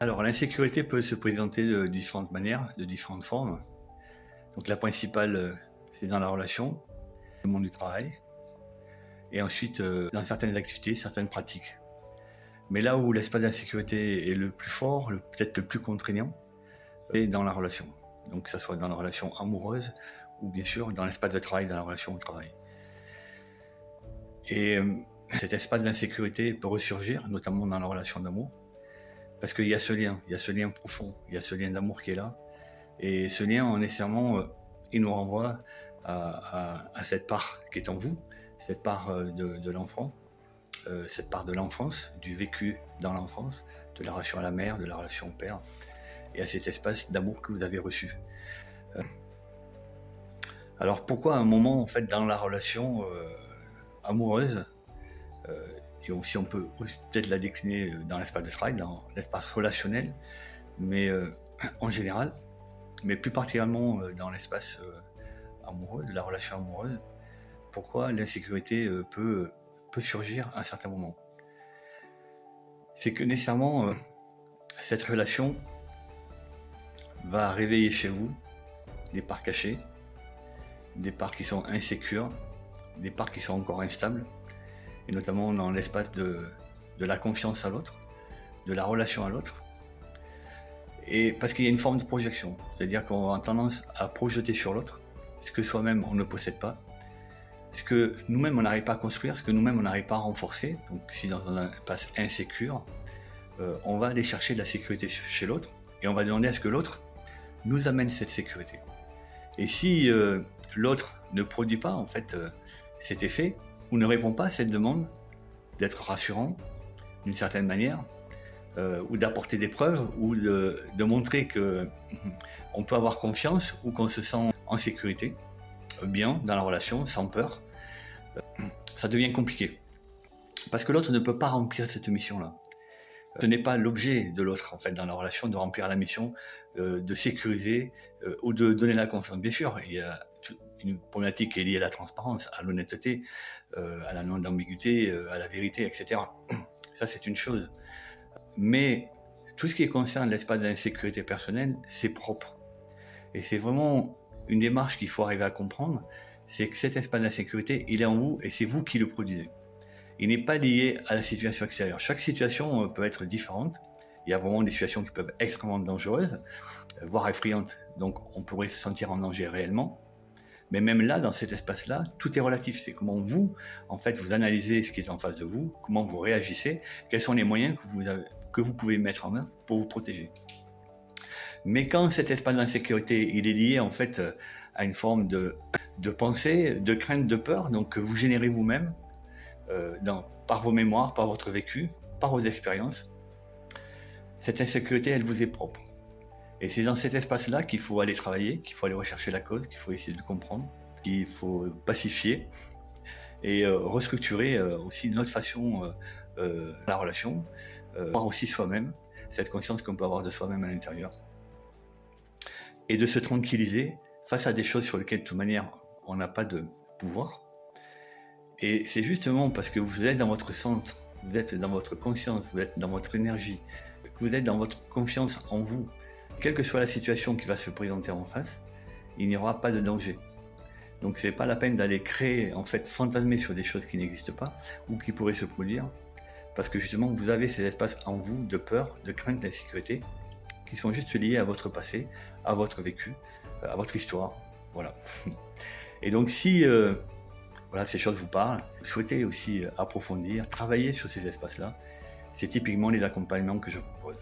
Alors, l'insécurité peut se présenter de différentes manières, de différentes formes. Donc, la principale, c'est dans la relation, le monde du travail, et ensuite dans certaines activités, certaines pratiques. Mais là où l'espace d'insécurité est le plus fort, peut-être le plus contraignant, c'est dans la relation. Donc, que ce soit dans la relation amoureuse ou bien sûr dans l'espace de travail, dans la relation au travail. Et cet espace d'insécurité peut ressurgir, notamment dans la relation d'amour, parce qu'il y a ce lien profond, il y a ce lien d'amour qui est là. Et ce lien, nécessairement, il nous renvoie à cette part qui est en vous, cette part de l'enfant, cette part de l'enfance, du vécu dans l'enfance, de la relation à la mère, de la relation au père, et à cet espace d'amour que vous avez reçu. Alors pourquoi à un moment, en fait, dans la relation amoureuse, et aussi on peut peut-être la décliner dans l'espace de travail, dans l'espace relationnel, mais en général, mais plus particulièrement dans l'espace amoureux, de la relation amoureuse, pourquoi l'insécurité peut surgir à un certain moment. C'est que nécessairement, cette relation va réveiller chez vous des parts cachées, des parts qui sont insécures, des parts qui sont encore instables, et notamment dans l'espace de la confiance à l'autre, de la relation à l'autre. Et parce qu'il y a une forme de projection, c'est-à-dire qu'on a tendance à projeter sur l'autre ce que soi-même on ne possède pas, ce que nous-mêmes on n'arrive pas à construire, ce que nous-mêmes on n'arrive pas à renforcer. Donc si dans un espace insécure, on va aller chercher de la sécurité chez l'autre et on va demander à ce que l'autre nous amène cette sécurité. Et si l'autre ne produit pas en fait cet effet ou ne répond pas à cette demande d'être rassurant d'une certaine manière, ou d'apporter des preuves, ou de montrer qu'on peut avoir confiance ou qu'on se sent en sécurité, bien dans la relation, sans peur, ça devient compliqué. Parce que l'autre ne peut pas remplir cette mission-là. Ce n'est pas l'objet de l'autre, en fait, dans la relation, de remplir la mission, de sécuriser ou de donner la confiance. Bien sûr, il y a une problématique qui est liée à la transparence, à l'honnêteté, à la non-ambiguïté, à la vérité, etc. Ça, c'est une chose. Mais tout ce qui concerne l'espace d'insécurité personnelle, c'est propre. Et c'est vraiment une démarche qu'il faut arriver à comprendre, c'est que cet espace d'insécurité, il est en vous et c'est vous qui le produisez. Il n'est pas lié à la situation extérieure. Chaque situation peut être différente. Il y a vraiment des situations qui peuvent être extrêmement dangereuses, voire effrayantes. Donc on pourrait se sentir en danger réellement. Mais même là, dans cet espace-là, tout est relatif. C'est comment vous, en fait, vous analysez ce qui est en face de vous, comment vous réagissez, quels sont les moyens que vous pouvez mettre en œuvre pour vous protéger. Mais quand cet espace d'insécurité, il est lié en fait à une forme de pensée, de crainte, de peur, donc que vous générez vous-même, par vos mémoires, par votre vécu, par vos expériences, cette insécurité, elle vous est propre. Et c'est dans cet espace-là qu'il faut aller travailler, qu'il faut aller rechercher la cause, qu'il faut essayer de comprendre, qu'il faut pacifier et restructurer aussi notre façon la relation, voir aussi soi-même, cette conscience qu'on peut avoir de soi-même à l'intérieur. Et de se tranquilliser face à des choses sur lesquelles de toute manière on n'a pas de pouvoir. Et c'est justement parce que vous êtes dans votre centre, vous êtes dans votre conscience, vous êtes dans votre énergie, que vous êtes dans votre confiance en vous, quelle que soit la situation qui va se présenter en face, il n'y aura pas de danger. Donc c'est pas la peine d'aller créer, en fait, fantasmer sur des choses qui n'existent pas ou qui pourraient se produire, parce que justement vous avez ces espaces en vous de peur, de crainte, d'insécurité, qui sont juste liés à votre passé, à votre vécu, à votre histoire, voilà. Et donc si voilà, ces choses vous parlent, vous souhaitez aussi approfondir, travailler sur ces espaces-là, c'est typiquement les accompagnements que je propose.